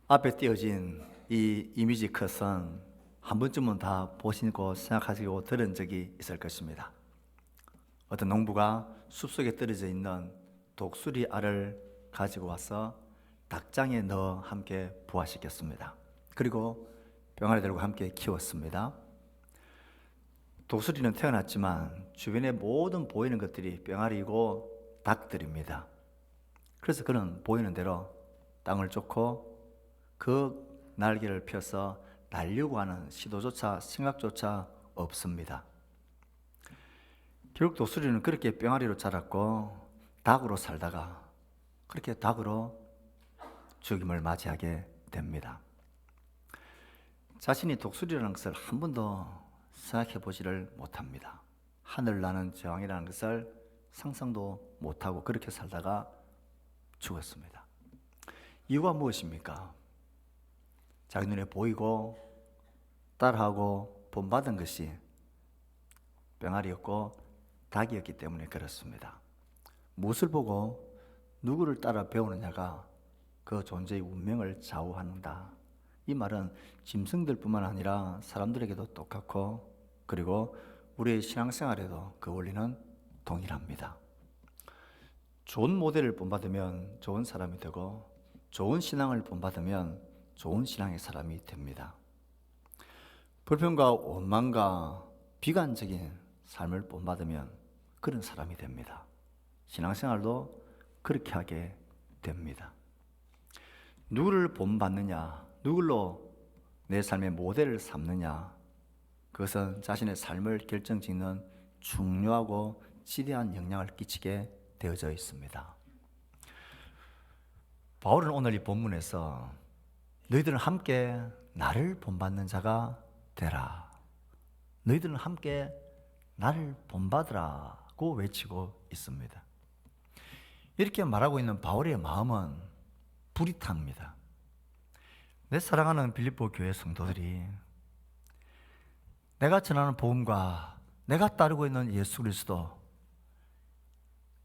앞에 띄어진 이 이미지 컷은 한 번쯤은 다 보시고 생각하시고 들은 적이 있을 것입니다. 어떤 농부가 숲속에 떨어져 있는 독수리 알을 가지고 와서 닭장에 넣어 함께 부화시켰습니다. 그리고 병아리 들고 함께 키웠습니다. 독수리는 태어났지만 주변의 모든 보이는 것들이 병아리이고 닭들입니다. 그래서 그는 보이는 대로 땅을 쫓고 그 날개를 펴서 날려고 하는 시도조차 생각조차 없습니다. 결국 독수리는 그렇게 병아리로 자랐고 닭으로 살다가 그렇게 닭으로 죽임을 맞이하게 됩니다. 자신이 독수리라는 것을 한 번도 생각해 보지를 못합니다. 하늘 나는 제왕이라는 것을 상상도 못하고 그렇게 살다가 죽었습니다. 이유가 무엇입니까? 자기 눈에 보이고 따라하고 본받은 것이 병아리였고 닭이었기 때문에 그렇습니다. 무엇을 보고 누구를 따라 배우느냐가 그 존재의 운명을 좌우한다. 이 말은 짐승들뿐만 아니라 사람들에게도 똑같고 그리고 우리의 신앙생활에도 그 원리는 동일합니다. 좋은 모델을 본받으면 좋은 사람이 되고 좋은 신앙을 본받으면 좋은 신앙의 사람이 됩니다. 불평과 원망과 비관적인 삶을 본받으면 그런 사람이 됩니다. 신앙생활도 그렇게 하게 됩니다. 누구를 본받느냐, 누굴로 내 삶의 모델을 삼느냐, 그것은 자신의 삶을 결정짓는 중요하고 지대한 영향을 끼치게 되어져 있습니다. 바울은 오늘 이 본문에서 너희들은 함께 나를 본받는 자가 되라. 너희들은 함께 나를 본받으라고 외치고 있습니다. 이렇게 말하고 있는 바울의 마음은 불이 탑니다. 내 사랑하는 빌립보 교회 성도들이 내가 전하는 복음과 내가 따르고 있는 예수 그리스도,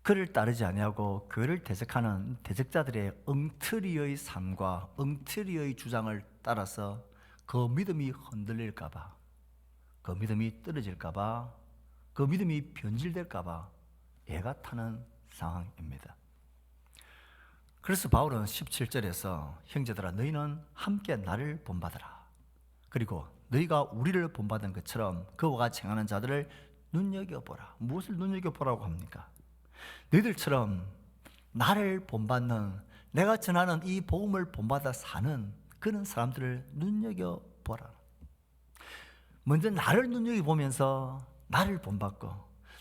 그를 따르지 아니하고 그를 대적하는 대적자들의 엉터리의 삶과 엉터리의 주장을 따라서 그 믿음이 흔들릴까 봐, 그 믿음이 떨어질까 봐, 그 믿음이 변질될까 봐 애가 타는 상황입니다. 그래서 바울은 17절에서 형제들아 너희는 함께 나를 본받으라. 그리고 너희가 우리를 본받은 것처럼 그와 같이 행하는 자들을 눈여겨보라. 무엇을 눈여겨보라고 합니까? 너희들처럼 나를 본받는, 내가 전하는 이 복음을 본받아 사는 그런 사람들을 눈여겨보라. 먼저 나를 눈여겨보면서 나를 본받고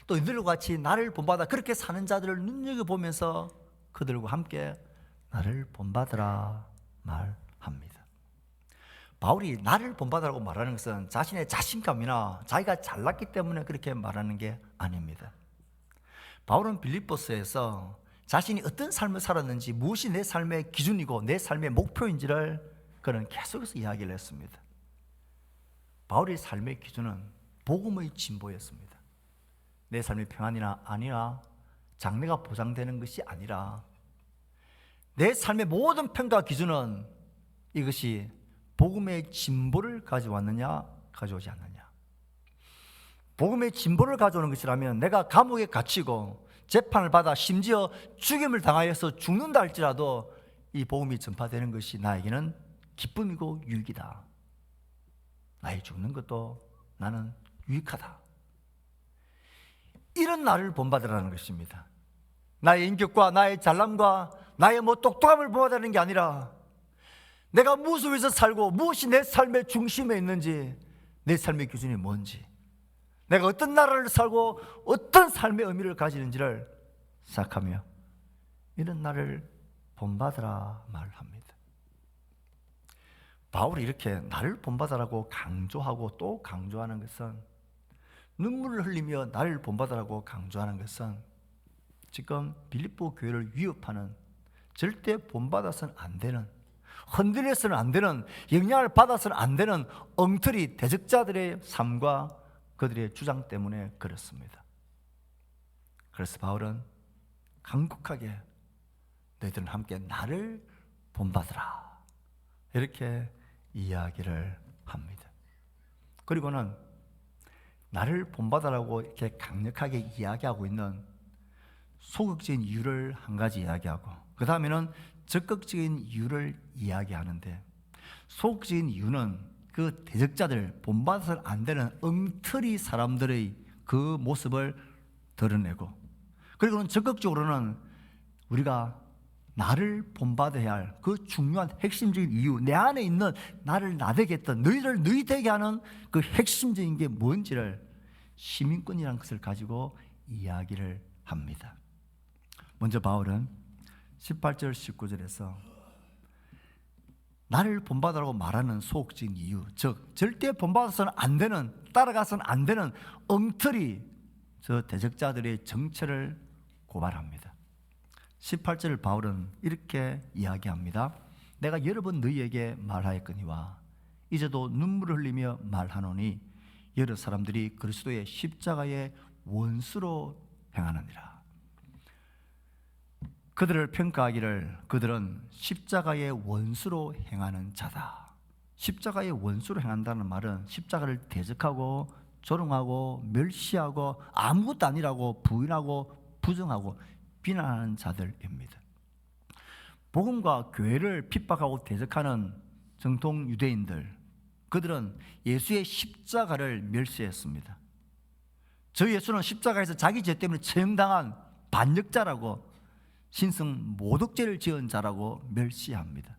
또 이들과 같이 나를 본받아 그렇게 사는 자들을 눈여겨보면서 그들과 함께 나를 본받으라 말합니다. 바울이 나를 본받으라고 말하는 것은 자신의 자신감이나 자기가 잘났기 때문에 그렇게 말하는 게 아닙니다. 바울은 빌립보서에서 자신이 어떤 삶을 살았는지, 무엇이 내 삶의 기준이고 내 삶의 목표인지를 그는 계속해서 이야기를 했습니다. 바울의 삶의 기준은 복음의 진보였습니다. 내 삶의 평안이나 아니라 장래가 보장되는 것이 아니라 내 삶의 모든 평가 기준은 이것이 복음의 진보를 가져왔느냐 가져오지 않느냐. 복음의 진보를 가져오는 것이라면 내가 감옥에 갇히고 재판을 받아 심지어 죽임을 당하여서 죽는다 할지라도 이 복음이 전파되는 것이 나에게는 기쁨이고 유익이다. 나의 죽는 것도 나는 유익하다. 이런 나를 본받으라는 것입니다. 나의 인격과 나의 잘남과 나의 똑똑함을 본받으라는 게 아니라 내가 무엇을 위해서 살고 무엇이 내 삶의 중심에 있는지, 내 삶의 기준이 뭔지, 내가 어떤 나라를 살고 어떤 삶의 의미를 가지는지를 생각하며 이런 나를 본받으라 말합니다. 바울이 이렇게 나를 본받으라고 강조하고 또 강조하는 것은, 눈물을 흘리며 나를 본받으라고 강조하는 것은 지금 빌립보 교회를 위협하는, 절대 본받아서는 안 되는, 흔들려서는 안 되는, 영향을 받아서는 안 되는 엉터리 대적자들의 삶과 그들의 주장 때문에 그렇습니다. 그래서 바울은 강국하게 너희들은 함께 나를 본받으라. 이렇게 이야기를 합니다. 그리고는 나를 본받으라고 이렇게 강력하게 이야기하고 있는 소극적인 이유를 한 가지 이야기하고, 그 다음에는 적극적인 이유를 이야기하는데, 소극적인 이유는 그 대적자들, 본받아서는 안 되는 엉터리 사람들의 그 모습을 드러내고, 그리고는 적극적으로는 우리가 나를 본받아야 할 그 중요한 핵심적인 이유, 내 안에 있는 나를 나되게 했던, 너희를 너희 되게 하는 그 핵심적인 게 뭔지를 시민권이라는 것을 가지고 이야기를 합니다. 먼저 바울은 18절 19절에서 나를 본받으라고 말하는 소극적인 이유, 즉 절대 본받아서는 안 되는, 따라가서는 안 되는 엉터리 저 대적자들의 정체를 고발합니다. 18절 바울은 이렇게 이야기합니다. 내가 여러 번 너희에게 말하였거니와 이제도 눈물을 흘리며 말하노니 여러 사람들이 그리스도의 십자가의 원수로 행하느니라. 그들을 평가하기를 그들은 십자가의 원수로 행하는 자다. 십자가의 원수로 행한다는 말은 십자가를 대적하고 조롱하고 멸시하고 아무것도 아니라고 부인하고 부정하고 비난하는 자들입니다. 복음과 교회를 핍박하고 대적하는 정통 유대인들, 그들은 예수의 십자가를 멸시했습니다. 저 예수는 십자가에서 자기 죄 때문에 처형당한 반역자라고, 신성 모독죄를 지은 자라고 멸시합니다.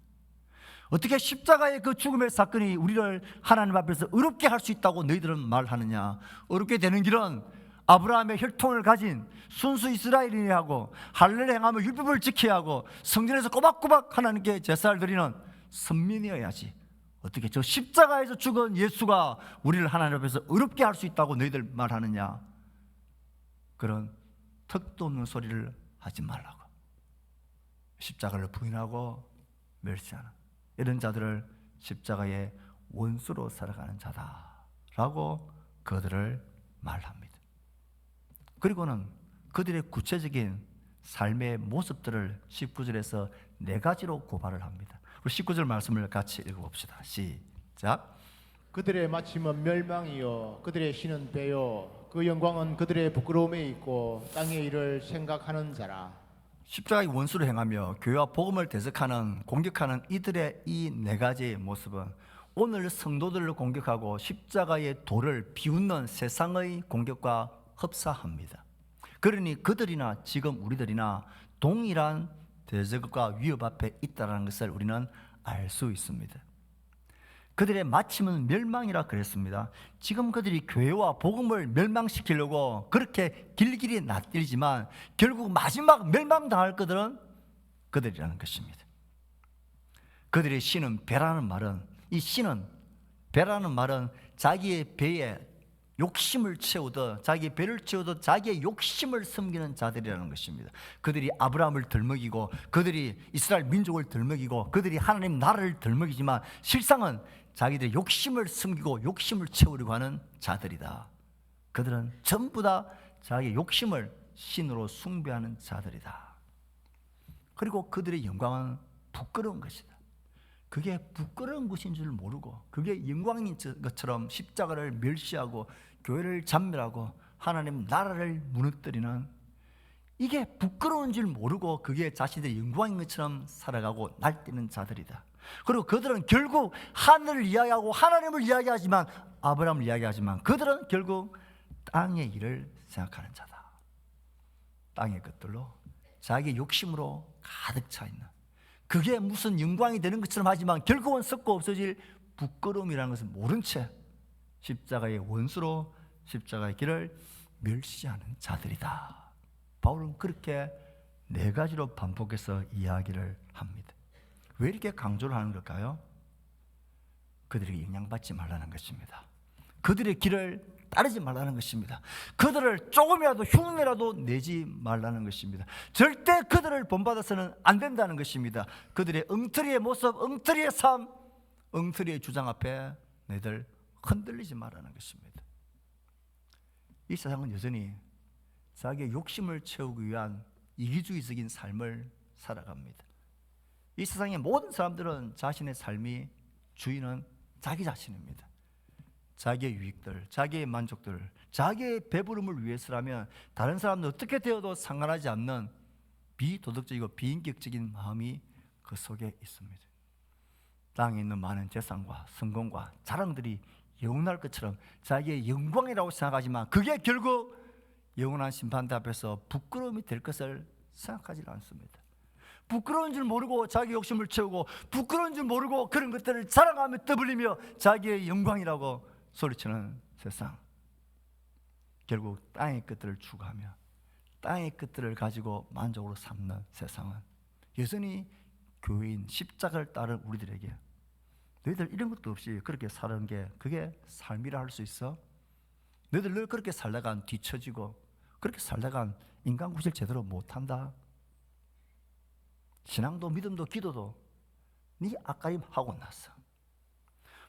어떻게 십자가의 그 죽음의 사건이 우리를 하나님 앞에서 어렵게 할 수 있다고 너희들은 말하느냐? 어렵게 되는 길은 아브라함의 혈통을 가진 순수 이스라엘인이하고 할례를 행하며 율법을 지켜야 하고 성전에서 꼬박꼬박 하나님께 제사를 드리는 선민이어야지. 어떻게 저 십자가에서 죽은 예수가 우리를 하나님 앞에서 어렵게 할 수 있다고 너희들 말하느냐? 그런 턱도 없는 소리를 하지 말라고. 십자가를 부인하고 멸시하는 이런 자들을 십자가의 원수로 살아가는 자다라고 그들을 말합니다. 그리고는 그들의 구체적인 삶의 모습들을 19절에서 네 가지로 고발을 합니다. 우리 19절 말씀을 같이 읽어봅시다. 시작. 그들의 마침은 멸망이요 그들의 신은 배요 그 영광은 그들의 부끄러움에 있고 땅의 일을 생각하는 자라. 십자가의 원수를 행하며 교회와 복음을 대적하는, 공격하는 이들의 이 네 가지의 모습은 오늘 성도들을 공격하고 십자가의 도를 비웃는 세상의 공격과 흡사합니다. 그러니 그들이나 지금 우리들이나 동일한 대적과 위협 앞에 있다는 것을 우리는 알 수 있습니다. 그들의 마침은 멸망이라 그랬습니다. 지금 그들이 교회와 복음을 멸망시키려고 그렇게 길길이 낯들지만 결국 마지막 멸망당할 그들은 그들이라는 것입니다. 그들의 신은 배라는 말은, 이 신은, 배라는 말은 자기의 배에 욕심을 채우듯, 자기의 배를 채우듯 자기의 욕심을 섬기는 자들이라는 것입니다. 그들이 아브라함을 덜먹이고 그들이 이스라엘 민족을 덜먹이고 그들이 하나님 나라를 덜먹이지만 실상은 자기들의 욕심을 숨기고 욕심을 채우려고 하는 자들이다. 그들은 전부 다 자기의 욕심을 신으로 숭배하는 자들이다. 그리고 그들의 영광은 부끄러운 것이다. 그게 부끄러운 것인 줄 모르고 그게 영광인 것처럼 십자가를 멸시하고 교회를 잔멸하고 하나님 나라를 무너뜨리는, 이게 부끄러운 줄 모르고 그게 자신들의 영광인 것처럼 살아가고 날뛰는 자들이다. 그리고 그들은 결국 하늘을 이야기하고 하나님을 이야기하지만, 아브라함을 이야기하지만 그들은 결국 땅의 일을 생각하는 자다. 땅의 것들로 자기 욕심으로 가득 차 있는, 그게 무슨 영광이 되는 것처럼 하지만 결국은 썩고 없어질 부끄러움이라는 것을 모른 채 십자가의 원수로 십자가의 길을 멸시하는 자들이다. 바울은 그렇게 네 가지로 반복해서 이야기를 합니다. 왜 이렇게 강조를 하는 걸까요? 그들에게 영향받지 말라는 것입니다. 그들의 길을 따르지 말라는 것입니다. 그들을 조금이라도 흉내라도 내지 말라는 것입니다. 절대 그들을 본받아서는 안 된다는 것입니다. 그들의 엉터리의 모습, 엉터리의 삶, 엉터리의 주장 앞에 너희들 흔들리지 말라는 것입니다. 이 세상은 여전히 자기의 욕심을 채우기 위한 이기주의적인 삶을 살아갑니다. 이 세상의 모든 사람들은 자신의 삶이 주인은 자기 자신입니다. 자기의 유익들, 자기의 만족들, 자기의 배부름을 위해서라면 다른 사람들 어떻게 되어도 상관하지 않는 비도덕적이고 비인격적인 마음이 그 속에 있습니다. 땅에 있는 많은 재산과 성공과 자랑들이 영원할 것처럼 자기의 영광이라고 생각하지만 그게 결국 영원한 심판대 앞에서 부끄러움이 될 것을 생각하지 않습니다. 부끄러운 줄 모르고 자기 욕심을 채우고 부끄러운 줄 모르고 그런 것들을 자랑하며 떠벌리며 자기의 영광이라고 소리치는 세상, 결국 땅의 것들을 추구하며 땅의 것들을 가지고 만족으로 삼는 세상은 여전히 교회인 십자가를 따른 우리들에게 너희들 이런 것도 없이 그렇게 사는 게 그게 삶이라 할 수 있어? 너희들 늘 그렇게 살다간 뒤처지고 그렇게 살다간 인간 구실 제대로 못한다. 신앙도 믿음도 기도도 네 앞가림 하고 났어.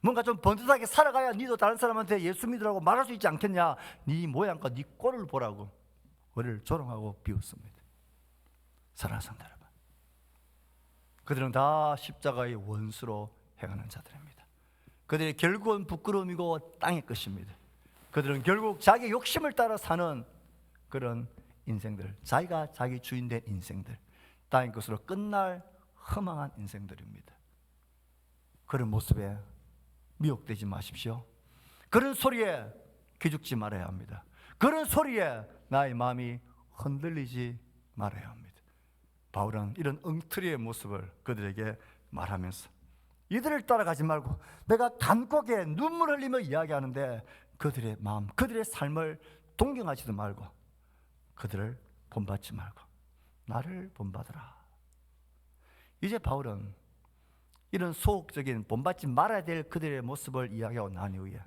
뭔가 좀 번듯하게 살아가야 니도 다른 사람한테 예수 믿으라고 말할 수 있지 않겠냐. 네 모양과 네 꼴을 보라고 우리를 조롱하고 비웃습니다. 사랑하는 성도 여러분, 그들은 다 십자가의 원수로 행하는 자들입니다. 그들의 결국은 부끄러움이고 땅의 것입니다. 그들은 결국 자기 욕심을 따라 사는 그런 인생들, 자기가 자기 주인 된 인생들, 땅의 것으로 끝날 허망한 인생들입니다. 그런 모습에 미혹되지 마십시오. 그런 소리에 기죽지 말아야 합니다. 그런 소리에 나의 마음이 흔들리지 말아야 합니다. 바울은 이런 엉터리의 모습을 그들에게 말하면서 이들을 따라가지 말고 내가 간곡하게 눈물 흘리며 이야기하는데 그들의 마음, 그들의 삶을 동경하지도 말고 그들을 본받지 말고 나를 본받으라. 이제 바울은 이런 소극적인 본받지 말아야 될 그들의 모습을 이야기하고 난 이후에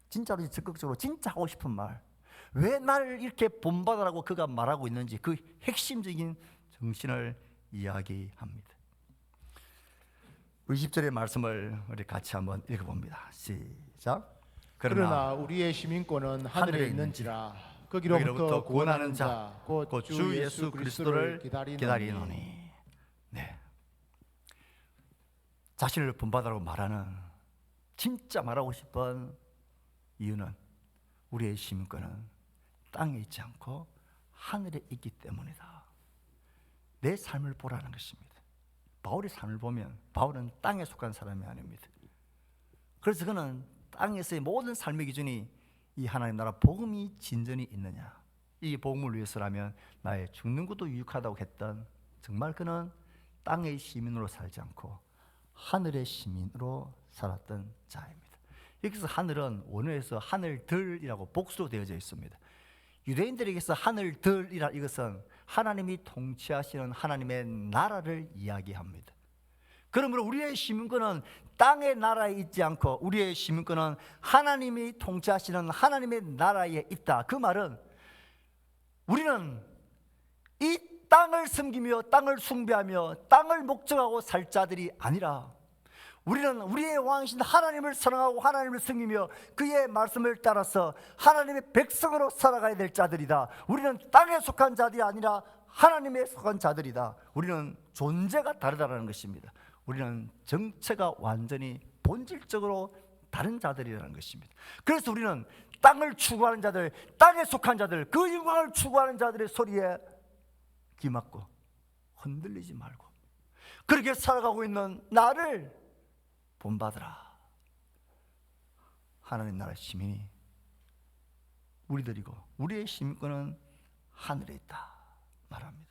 진짜로 적극적으로 진짜 하고 싶은 말, 왜 나를 이렇게 본받으라고 그가 말하고 있는지 그 핵심적인 정신을 이야기합니다. 우리 20절의 말씀을 우리 같이 한번 읽어봅니다. 시작. 그러나 우리의 시민권은 하늘에 있는지라 거기로부터 구원하는 자 곧 주 예수 그리스도를 기다리노니. 네. 자신을 본받으라고 말하는, 진짜 말하고 싶은 이유는 우리의 시민권은 땅에 있지 않고 하늘에 있기 때문이다. 내 삶을 보라는 것입니다. 바울의 삶을 보면 바울은 땅에 속한 사람이 아닙니다. 그래서 그는 땅에서의 모든 삶의 기준이 이 하나님 나라 복음이 진전이 있느냐, 이 복음을 위해서라면 나의 죽는 것도 유익하다고 했던, 정말 그는 땅의 시민으로 살지 않고 하늘의 시민으로 살았던 자입니다. 여기서 하늘은 원어에서 하늘들이라고 복수로 되어져 있습니다. 유대인들에게서 하늘들이라 이것은 하나님이 통치하시는 하나님의 나라를 이야기합니다. 그러므로 우리의 시민권은 땅의 나라에 있지 않고 우리의 시민권은 하나님이 통치하시는 하나님의 나라에 있다. 그 말은 우리는 이 땅을 섬기며 땅을 숭배하며 땅을 목적하고 살 자들이 아니라 우리는 우리의 왕이신 하나님을 사랑하고 하나님을 섬기며 그의 말씀을 따라서 하나님의 백성으로 살아가야 될 자들이다. 우리는 땅에 속한 자들이 아니라 하나님에 속한 자들이다. 우리는 존재가 다르다는 것입니다. 우리는 정체가 완전히 본질적으로 다른 자들이라는 것입니다. 그래서 우리는 땅을 추구하는 자들, 땅에 속한 자들, 그 영광을 추구하는 자들의 소리에 귀막고 흔들리지 말고 그렇게 살아가고 있는 나를 본받으라. 하나님 나라 시민이 우리들이고 우리의 시민권은 하늘에 있다 말합니다.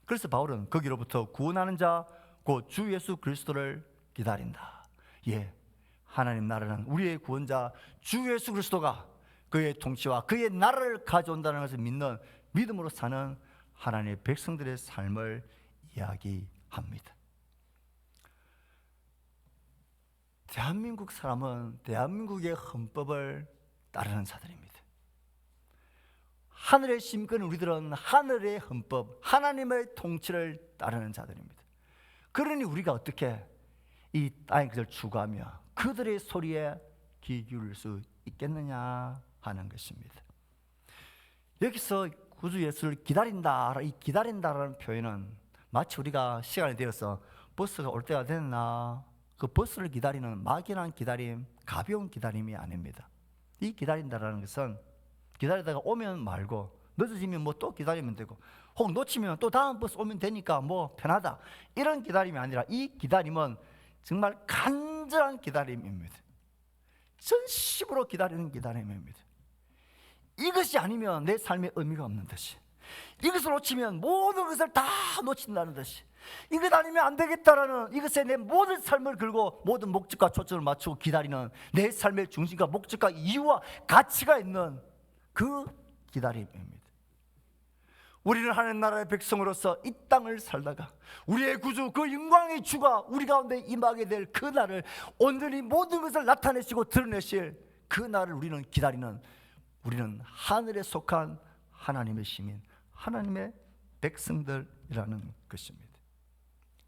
그래서 바울은 거기로부터 구원하는 자 곧 주 예수 그리스도를 기다린다. 예, 하나님 나라는 우리의 구원자 주 예수 그리스도가 그의 통치와 그의 나라를 가져온다는 것을 믿는 믿음으로 사는 하나님의 백성들의 삶을 이야기합니다. 대한민국 사람은 대한민국의 헌법을 따르는 자들입니다. 하늘의 시민권, 우리들은 하늘의 헌법, 하나님의 통치를 따르는 자들입니다. 그러니 우리가 어떻게 이 땅의 것을 추구하며 그들의 소리에 귀 기울일 수 있겠느냐 하는 것입니다. 여기서 구주 예수를 기다린다, 이 기다린다라는 표현은 마치 우리가 시간이 되어서 버스가 올 때가 됐나, 그 버스를 기다리는 막연한 기다림, 가벼운 기다림이 아닙니다. 이 기다린다라는 것은 기다리다가 오면 말고 늦어지면 뭐 또 기다리면 되고, 혹 놓치면 또 다음 버스 오면 되니까 뭐 편하다, 이런 기다림이 아니라 이 기다림은 정말 간절한 기다림입니다. 전심으로 기다리는 기다림입니다. 이것이 아니면 내 삶에 의미가 없는 듯이, 이것을 놓치면 모든 것을 다 놓친다는 듯이, 이것 아니면 안 되겠다라는, 이것에 내 모든 삶을 걸고 모든 목적과 초점을 맞추고 기다리는 내 삶의 중심과 목적과 이유와 가치가 있는 그 기다림입니다. 우리는 하나님 나라의 백성으로서 이 땅을 살다가 우리의 구주, 그 영광의 주가 우리 가운데 임하게 될 그 날을, 온전히 모든 것을 나타내시고 드러내실 그 날을 우리는 기다리는, 우리는 하늘에 속한 하나님의 시민, 하나님의 백성들이라는 것입니다.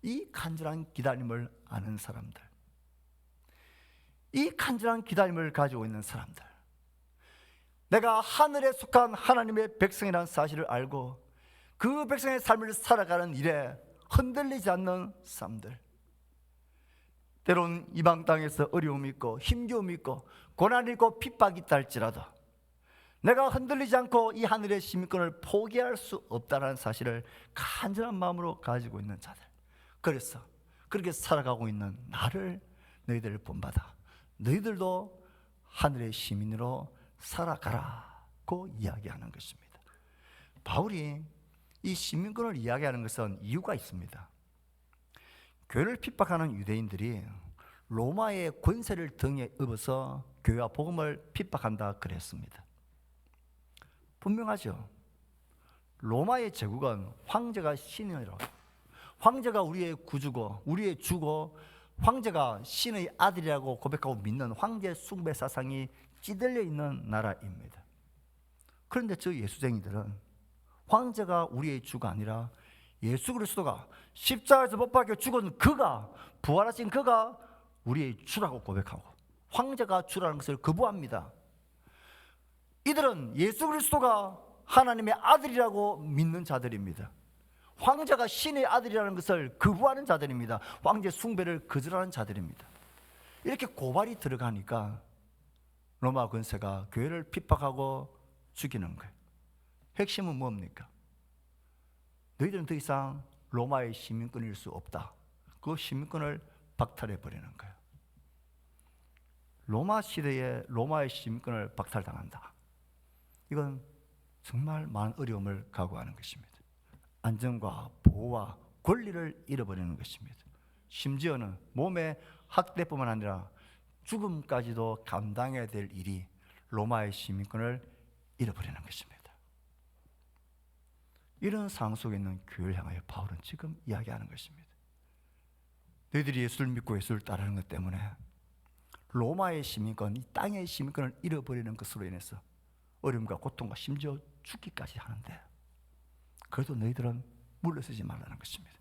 이 간절한 기다림을 아는 사람들, 이 간절한 기다림을 가지고 있는 사람들, 내가 하늘에 속한 하나님의 백성이라는 사실을 알고 그 백성의 삶을 살아가는 일에 흔들리지 않는 사람들, 때론 이방 땅에서 어려움이 있고 힘겨움이 있고 고난이 있고 핍박이 있다 할지라도 내가 흔들리지 않고 이 하늘의 시민권을 포기할 수 없다는 사실을 간절한 마음으로 가지고 있는 자들, 그래서 그렇게 살아가고 있는 나를 너희들을 본받아 너희들도 하늘의 시민으로 살아가라고 이야기하는 것입니다. 바울이 이 시민권을 이야기하는 것은 이유가 있습니다. 교회를 핍박하는 유대인들이 로마의 권세를 등에 업어서 교회와 복음을 핍박한다 그랬습니다. 분명하죠. 로마의 제국은 황제가 신이라고, 황제가 우리의 구주고 우리의 주고 황제가 신의 아들이라고 고백하고 믿는 황제 숭배 사상이 찌들려 있는 나라입니다. 그런데 저 예수쟁이들은 황제가 우리의 주가 아니라 예수 그리스도가 십자가에서 못 박혀 죽은 그가, 부활하신 그가 우리의 주라고 고백하고 황제가 주라는 것을 거부합니다. 이들은 예수 그리스도가 하나님의 아들이라고 믿는 자들입니다. 황제가 신의 아들이라는 것을 거부하는 자들입니다. 황제 숭배를 거절하는 자들입니다. 이렇게 고발이 들어가니까 로마 권세가 교회를 핍박하고 죽이는 거예요. 핵심은 뭡니까? 너희들은 더 이상 로마의 시민권일 수 없다. 그 시민권을 박탈해 버리는 거예요. 로마 시대에 로마의 시민권을 박탈당한다. 이건 정말 많은 어려움을 각오하는 것입니다. 안전과 보호와 권리를 잃어버리는 것입니다. 심지어는 몸의 학대뿐만 아니라 죽음까지도 감당해야 될 일이 로마의 시민권을 잃어버리는 것입니다. 이런 상황 속에 있는 교회를 향하여 바울은 지금 이야기하는 것입니다. 너희들이 예수를 믿고 예수를 따르는 것 때문에 로마의 시민권, 이 땅의 시민권을 잃어버리는 것으로 인해서 어려움과 고통과 심지어 죽기까지 하는데, 그래도 너희들은 물러서지 말라는 것입니다.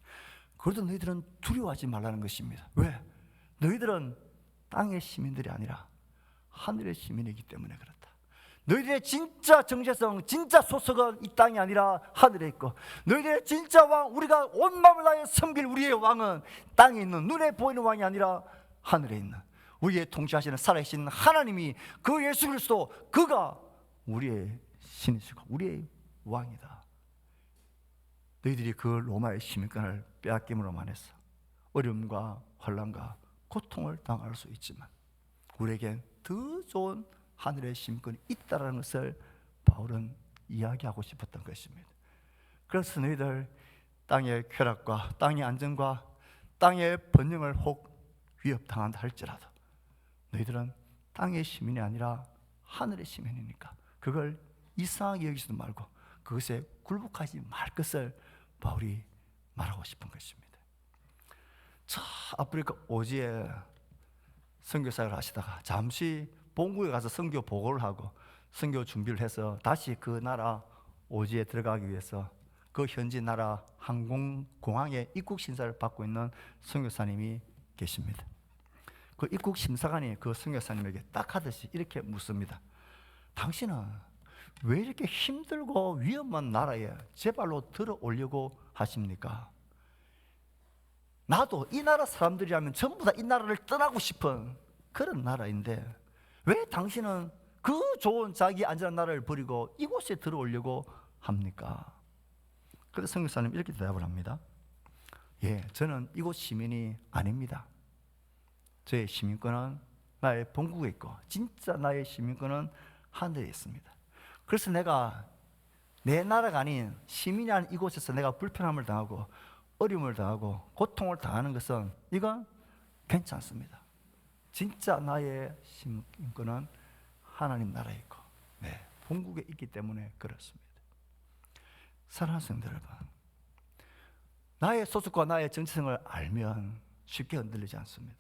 그래도 너희들은 두려워하지 말라는 것입니다. 왜? 너희들은 땅의 시민들이 아니라 하늘의 시민이기 때문에 그렇다. 너희들의 진짜 정체성, 진짜 소속은 이 땅이 아니라 하늘에 있고, 너희들의 진짜 왕, 우리가 온 마음을 다해 섬길 우리의 왕은 땅에 있는 눈에 보이는 왕이 아니라 하늘에 있는 우리의 통치하시는 살아계신 하나님이, 그 예수 그리스도, 그가 우리의 신이시고 우리의 왕이다. 너희들이 그 로마의 시민권을 빼앗김으로만 해서 어려움과 혼란과 고통을 당할 수 있지만 우리에겐 더 좋은 하늘의 시민권이 있다는 것을 바울은 이야기하고 싶었던 것입니다. 그래서 너희들 땅의 쾌락과 땅의 안정과 땅의 번영을 혹 위협당한다 할지라도 너희들은 땅의 시민이 아니라 하늘의 시민이니까 그걸 이상하게 여기지도 말고 그것에 굴복하지 말 것을 바울이 말하고 싶은 것입니다. 저 아프리카 오지에 선교사를 하시다가 잠시 본국에 가서 선교 보고를 하고 선교 준비를 해서 다시 그 나라 오지에 들어가기 위해서 그 현지 나라 항공공항에 입국 심사를 받고 있는 선교사님이 계십니다. 그 입국 심사관이 그 선교사님에게 딱 하듯이 이렇게 묻습니다. 당신은 왜 이렇게 힘들고 위험한 나라에 제 발로 들어오려고 하십니까? 나도 이 나라 사람들이라면 전부 다 이 나라를 떠나고 싶은 그런 나라인데 왜 당신은 그 좋은 자기 안전한 나라를 버리고 이곳에 들어오려고 합니까? 그래서 선교사님 이렇게 대답을 합니다. 예, 저는 이곳 시민이 아닙니다. 저의 시민권은 나의 본국에 있고 진짜 나의 시민권은 하늘에 있습니다. 그래서 내가 내 나라가 아닌 시민이 아닌 이곳에서 내가 불편함을 당하고 어려움을 당하고 고통을 당하는 것은 이건 괜찮습니다. 진짜 나의 시민권은 하나님 나라에 있고 본국에 있기 때문에 그렇습니다. 사랑하는 성도 여러분, 나의 소속과 나의 정체성을 알면 쉽게 흔들리지 않습니다.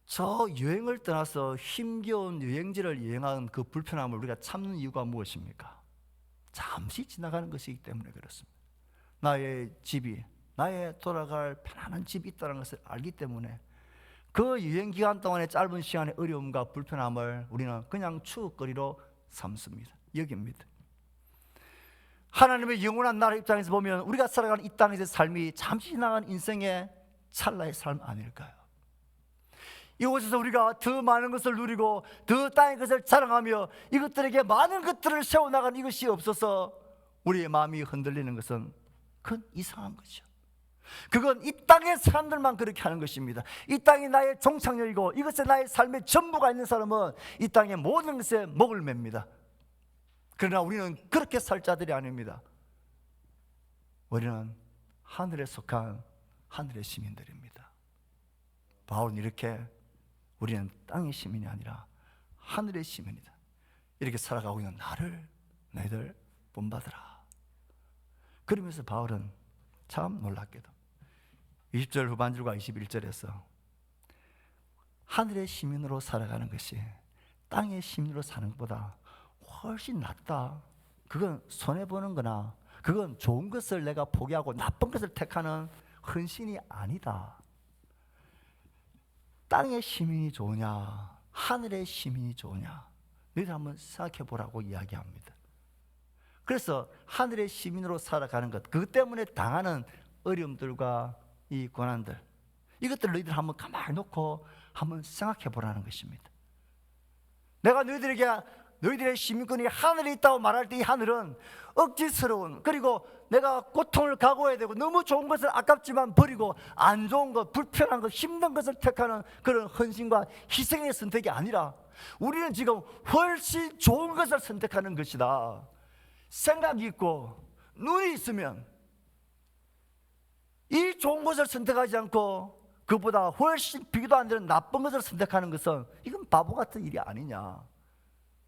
저 여행을 떠나서 힘겨운 여행지를 여행한 그 불편함을 우리가 참는 이유가 무엇입니까? 잠시 지나가는 것이기 때문에 그렇습니다. 나의 집이, 나의 돌아갈 편안한 집이 있다는 것을 알기 때문에 그 여행 기간 동안의 짧은 시간의 어려움과 불편함을 우리는 그냥 추억거리로 삼습니다. 여깁니다. 하나님의 영원한 나라 입장에서 보면 우리가 살아가는 이 땅에서의 삶이 잠시 지나간 인생의 찰나의 삶 아닐까요? 이곳에서 우리가 더 많은 것을 누리고 더 땅의 것을 자랑하며 이것들에게 많은 것들을 세워나가는 이것이 없어서 우리의 마음이 흔들리는 것은 그건 이상한 거죠. 그건 이 땅의 사람들만 그렇게 하는 것입니다. 이 땅이 나의 종착역이고 이것에 나의 삶의 전부가 있는 사람은 이 땅의 모든 것에 목을 맵니다. 그러나 우리는 그렇게 살 자들이 아닙니다. 우리는 하늘에 속한 하늘의 시민들입니다. 바울은 이렇게 우리는 땅의 시민이 아니라 하늘의 시민이다. 이렇게 살아가고 있는 나를 너희들 본받으라. 그러면서 바울은 참 놀랍게도 20절 후반절과 21절에서 하늘의 시민으로 살아가는 것이 땅의 시민으로 사는 것보다 훨씬 낫다. 그건 손해보는 거나 그건 좋은 것을 내가 포기하고 나쁜 것을 택하는 헌신이 아니다. 땅의 시민이 좋으냐 하늘의 시민이 좋으냐 너희들 한번 생각해 보라고 이야기합니다. 그래서 하늘의 시민으로 살아가는 것, 그것 때문에 당하는 어려움들과 이 고난들, 이것들을 너희들 한번 가만히 놓고 한번 생각해 보라는 것입니다. 내가 너희들의 시민권이 하늘에 있다고 말할 때 이 하늘은 억지스러운, 그리고 내가 고통을 각오해야 되고 너무 좋은 것을 아깝지만 버리고 안 좋은 것, 불편한 것, 힘든 것을 택하는 그런 헌신과 희생의 선택이 아니라 우리는 지금 훨씬 좋은 것을 선택하는 것이다. 생각이 있고 눈이 있으면 이 좋은 것을 선택하지 않고 그보다 훨씬 비교도 안 되는 나쁜 것을 선택하는 것은 이건 바보 같은 일이 아니냐.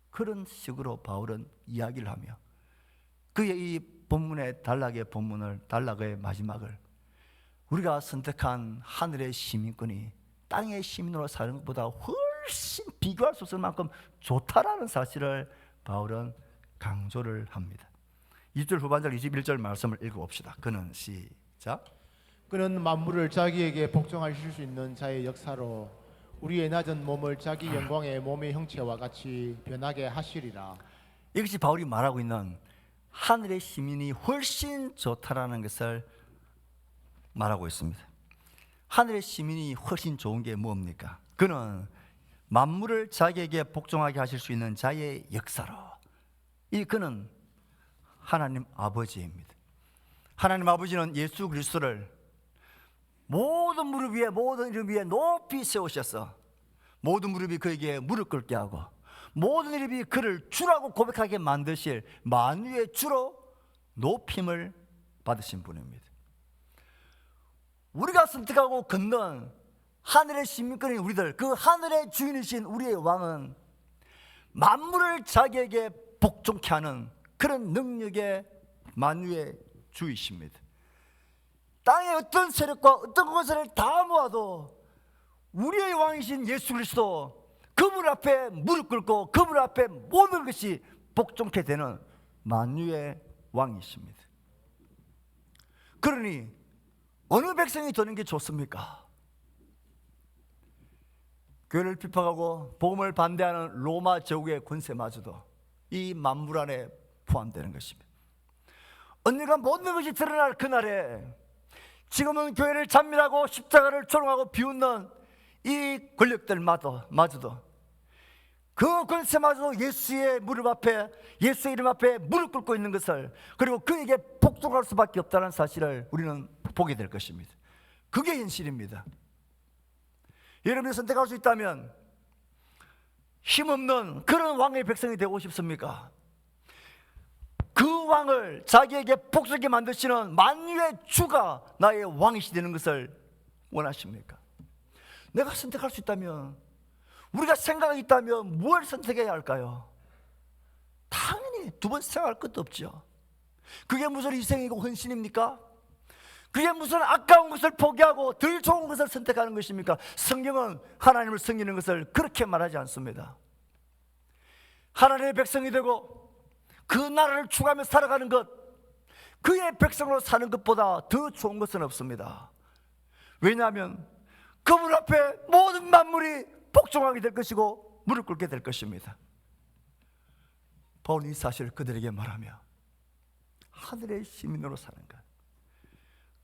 그런 식으로 바울은 이야기를 하며 그의 이 본문의 단락의 마지막을 우리가 선택한 하늘의 시민권이 땅의 시민으로 사는 것보다 훨씬 비교할 수 없을 만큼 좋다라는 사실을 바울은 강조를 합니다. 20절 후반절 21절 말씀을 읽어봅시다. 그는 시작. 그는 만물을 자기에게 복종하실 수 있는 자의 역사로 우리의 낮은 몸을 자기 영광의 몸의 형체와 같이 변하게 하시리라. 이것이 바울이 말하고 있는 하늘의 시민이 훨씬 좋다라는 것을 말하고 있습니다. 하늘의 시민이 훨씬 좋은 게 뭡니까? 그는 만물을 자기에게 복종하게 하실 수 있는 자의 역사로, 이 그는 하나님 아버지입니다. 하나님 아버지는 예수 그리스도를 모든 무릎 위에, 모든 이름 위에 높이 세우셔서 모든 무릎이 그에게 무릎 꿇게 하고 모든 이름이 그를 주라고 고백하게 만드실 만유의 주로 높임을 받으신 분입니다. 우리가 선택하고 걷는 하늘의 시민권인 우리들, 그 하늘의 주인이신 우리의 왕은 만물을 자기에게 복종케 하는 그런 능력의 만유의 주이십니다. 땅의 어떤 세력과 어떤 것을 다 모아도 우리의 왕이신 예수 그리스도, 그분 앞에 무릎 꿇고 그분 앞에 모든 것이 복종케 되는 만유의 왕이십니다. 그러니 어느 백성이 되는 게 좋습니까? 교회를 비판하고 복음을 반대하는 로마 제국의 권세마저도 이 만물 안에 포함되는 것입니다. 언젠가 모든 것이 드러날 그날에 지금은 교회를 잔멸하고 십자가를 조롱하고 비웃는 이 권력들마저도 그 권세마저도 예수의 무릎 앞에, 예수의 이름 앞에 무릎 꿇고 있는 것을, 그리고 그에게 복종할 수밖에 없다는 사실을 우리는 보게 될 것입니다. 그게 현실입니다. 여러분이 선택할 수 있다면 힘없는 그런 왕의 백성이 되고 싶습니까? 그 왕을 자기에게 복종하게 만드시는 만유의 주가 나의 왕이시 되는 것을 원하십니까? 내가 선택할 수 있다면, 우리가 생각이 있다면 뭘 선택해야 할까요? 당연히 두 번 생각할 것도 없죠. 그게 무슨 희생이고 헌신입니까? 그게 무슨 아까운 것을 포기하고 덜 좋은 것을 선택하는 것입니까? 성경은 하나님을 섬기는 것을 그렇게 말하지 않습니다. 하나님의 백성이 되고 그 나라를 추구하며 살아가는 것, 그의 백성으로 사는 것보다 더 좋은 것은 없습니다. 왜냐하면 그분 앞에 모든 만물이 복종하게 될 것이고 무릎 꿇게 될 것입니다. 바울은 이 사실을 그들에게 말하며 하늘의 시민으로 사는 것,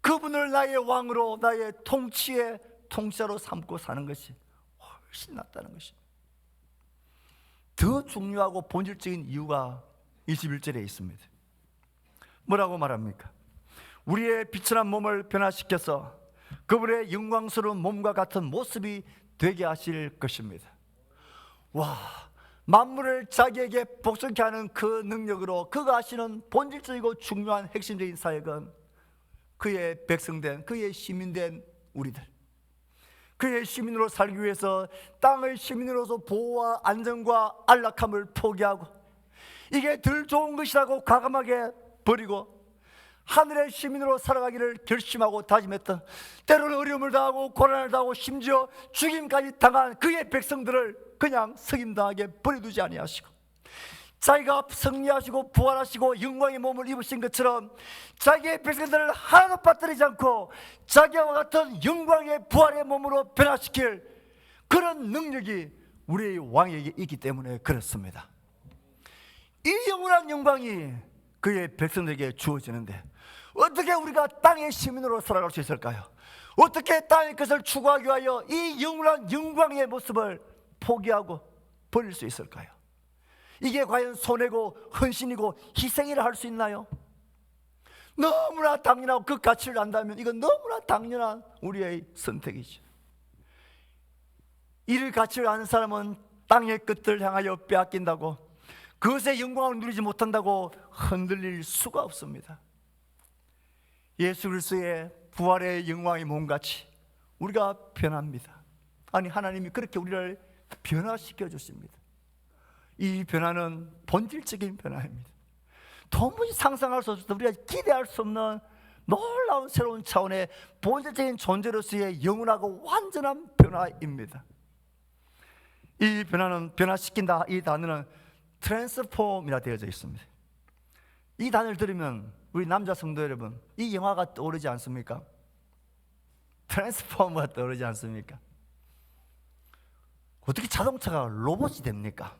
그분을 나의 왕으로, 나의 통치의 통치자로 삼고 사는 것이 훨씬 낫다는 것입니다. 더 중요하고 본질적인 이유가 21절에 있습니다. 뭐라고 말합니까? 우리의 비천한 몸을 변화시켜서 그분의 영광스러운 몸과 같은 모습이 되게 하실 것입니다. 와, 만물을 자기에게 복종케 하는 그 능력으로 그가 하시는 본질적이고 중요한 핵심적인 사역은 그의 백성된, 그의 시민된 우리들, 그의 시민으로 살기 위해서 땅의 시민으로서 보호와 안정과 안락함을 포기하고 이게 덜 좋은 것이라고 과감하게 버리고 하늘의 시민으로 살아가기를 결심하고 다짐했던, 때로는 어려움을 당하고 고난을 당하고 심지어 죽임까지 당한 그의 백성들을 그냥 석임당하게 버려두지 아니하시고, 자기가 승리하시고 부활하시고 영광의 몸을 입으신 것처럼 자기의 백성들을 하나도 빠뜨리지 않고 자기와 같은 영광의 부활의 몸으로 변화시킬 그런 능력이 우리의 왕에게 있기 때문에 그렇습니다. 이 영원한 영광이 그의 백성들에게 주어지는데 어떻게 우리가 땅의 시민으로 살아갈 수 있을까요? 어떻게 땅의 것을 추구하기 위하여 이 영원한 영광의 모습을 포기하고 버릴 수 있을까요? 이게 과연 손해고 헌신이고 희생이라 할 수 있나요? 너무나 당연하고 그 가치를 안다면 이건 너무나 당연한 우리의 선택이죠. 이를 가치를 아는 사람은 땅의 것들을 향하여 빼앗긴다고, 그것의 영광을 누리지 못한다고 흔들릴 수가 없습니다. 예수 그리스도의 부활의 영광의 몸같이 우리가 변합니다. 아니, 하나님이 그렇게 우리를 변화시켜 주십니다. 이 변화는 본질적인 변화입니다. 도무지 상상할 수 없어서 우리가 기대할 수 없는 놀라운 새로운 차원의 본질적인 존재로서의 영원하고 완전한 변화입니다. 이 변화는, 변화시킨다, 이 단어는 트랜스폼이라 되어져 있습니다. 이 단어를 들으면 우리 남자 성도 여러분, 이 영화가 떠오르지 않습니까? 트랜스폼가 떠오르지 않습니까? 어떻게 자동차가 로봇이 됩니까?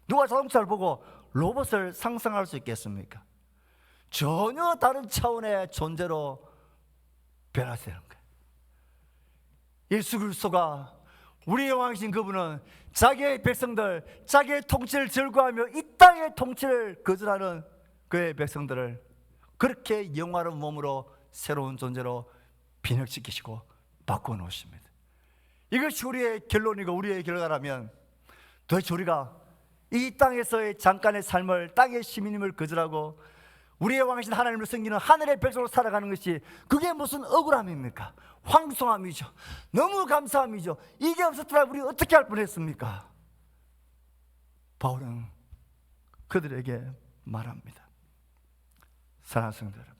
누가 자동차를 보고 로봇을 상상할 수 있겠습니까? 전혀 다른 차원의 존재로 변화되는 거예요. 예수 그리스도가 우리의 왕이신 그분은 자기의 백성들, 자기의 통치를 즐거워하며 이 땅의 통치를 거절하는 그의 백성들을 그렇게 영화로운 몸으로 새로운 존재로 변혁시키시고 바꿔놓으십니다. 이것이 우리의 결론이고 우리의 결과라면 도대체 우리가 이 땅에서의 잠깐의 삶을, 땅의 시민임을 거절하고 우리의 왕이신 하나님을 섬기는 하늘의 백성으로 살아가는 것이 그게 무슨 억울함입니까? 황송함이죠. 너무 감사함이죠. 이게 없었더라 우리 어떻게 할 뻔했습니까? 바울은 그들에게 말합니다. 사랑하는 성도 여러분,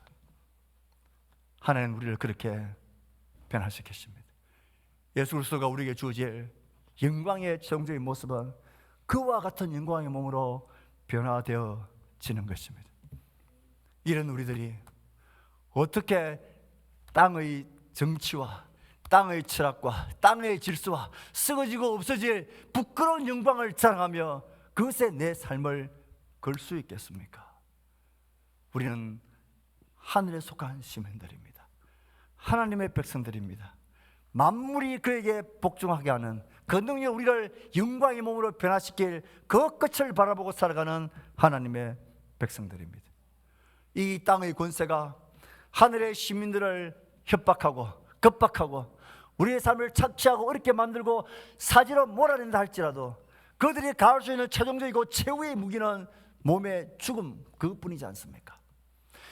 하나님은 우리를 그렇게 변화시키십니다. 예수 그리스도가 우리에게 주어질 영광의 정적인 모습은 그와 같은 영광의 몸으로 변화되어지는 것입니다. 이런 우리들이 어떻게 땅의 정치와 땅의 철학과 땅의 질서와 썩어지고 없어질 부끄러운 영광을 자랑하며 그것에 내 삶을 걸 수 있겠습니까? 우리는 하늘에 속한 시민들입니다. 하나님의 백성들입니다. 만물이 그에게 복종하게 하는 그 능력, 우리를 영광의 몸으로 변화시킬 그 끝을 바라보고 살아가는 하나님의 백성들입니다. 이 땅의 권세가 하늘의 시민들을 협박하고 겁박하고 우리의 삶을 착취하고 어렵게 만들고 사지로 몰아낸다 할지라도 그들이 가할 수 있는 최종적이고 최후의 무기는 몸의 죽음 그것뿐이지 않습니까?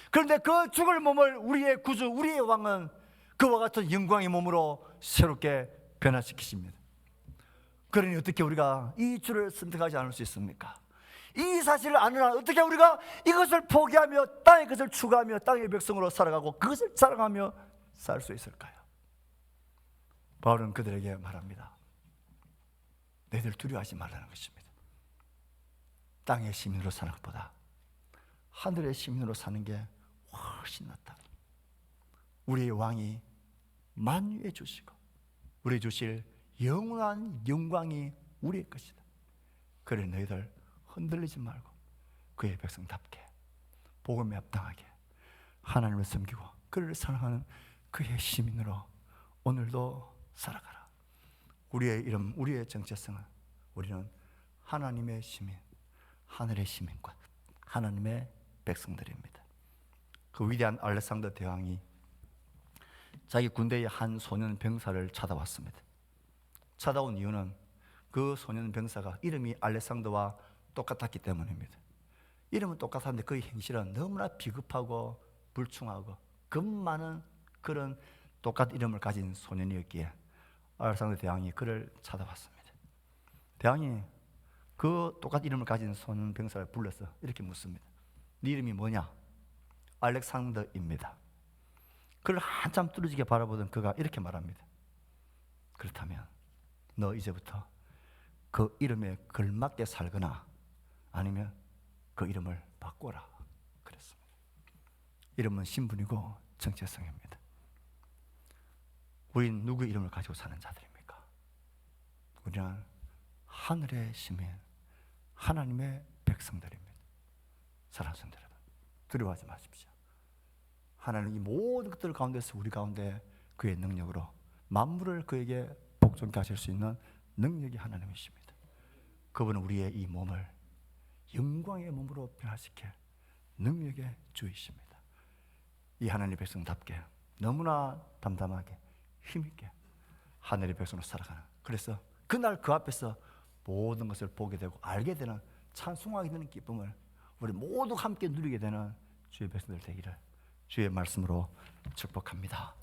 그런데 그 죽을 몸을 우리의 구주, 우리의 왕은 그와 같은 영광의 몸으로 새롭게 변화시키십니다. 그러니 어떻게 우리가 이 주를 선택하지 않을 수 있습니까? 이 사실을 아느라 어떻게 우리가 이것을 포기하며 땅의 것을 추구하며 땅의 백성으로 살아가고 그것을 자랑하며 살 수 있을까요? 바울은 그들에게 말합니다. 너희들 두려워하지 말라는 것입니다. 땅의 시민으로 사는 것보다 하늘의 시민으로 사는 게 훨씬 낫다. 우리의 왕이 만유해 주시고 우리 주실 영원한 영광이 우리의 것이다. 그래 너희들 흔들리지 말고 그의 백성답게 복음에 합당하게 하나님을 섬기고 그를 사랑하는 그의 시민으로 오늘도 살아가라. 우리의 이름, 우리의 정체성은 우리는 하나님의 시민, 하늘의 시민과 하나님의 백성들입니다. 그 위대한 알렉산더 대왕이 자기 군대의 한 소년 병사를 찾아왔습니다. 찾아온 이유는 그 소년 병사가 이름이 알렉산더와 똑같았기 때문입니다. 이름은 똑같았는데 그의 행실은 너무나 비겁하고 불충하고 겁 많은 그런 똑같은 이름을 가진 소년이었기에 알렉산더 대왕이 그를 찾아왔습니다. 대왕이 그 똑같은 이름을 가진 소년 병사를 불러서 이렇게 묻습니다. 네 이름이 뭐냐? 알렉산더입니다. 그를 한참 뚫어지게 바라보던 그가 이렇게 말합니다. 그렇다면 너 이제부터 그 이름에 걸맞게 살거나 아니면 그 이름을 바꿔라 그랬습니다. 이름은 신분이고 정체성입니다. 우린 누구의 이름을 가지고 사는 자들입니까? 우리는 하늘의 시민, 하나님의 백성들입니다. 사랑하는 성도 여러분, 두려워하지 마십시오. 하나님 이 모든 것들 가운데서 우리 가운데 그의 능력으로 만물을 그에게 복종케 하실 수 있는 능력이 하나님이십니다. 그분은 우리의 이 몸을 영광의 몸으로 변화시킬 능력의 주이십니다. 이 하나님의 백성답게 너무나 담담하게 힘있게 하늘의 백성으로 살아가는, 그래서 그날 그 앞에서 모든 것을 보게 되고 알게 되는, 찬송하게 되는 기쁨을 우리 모두 함께 누리게 되는 주의 백성들 되기를 주의 말씀으로 축복합니다.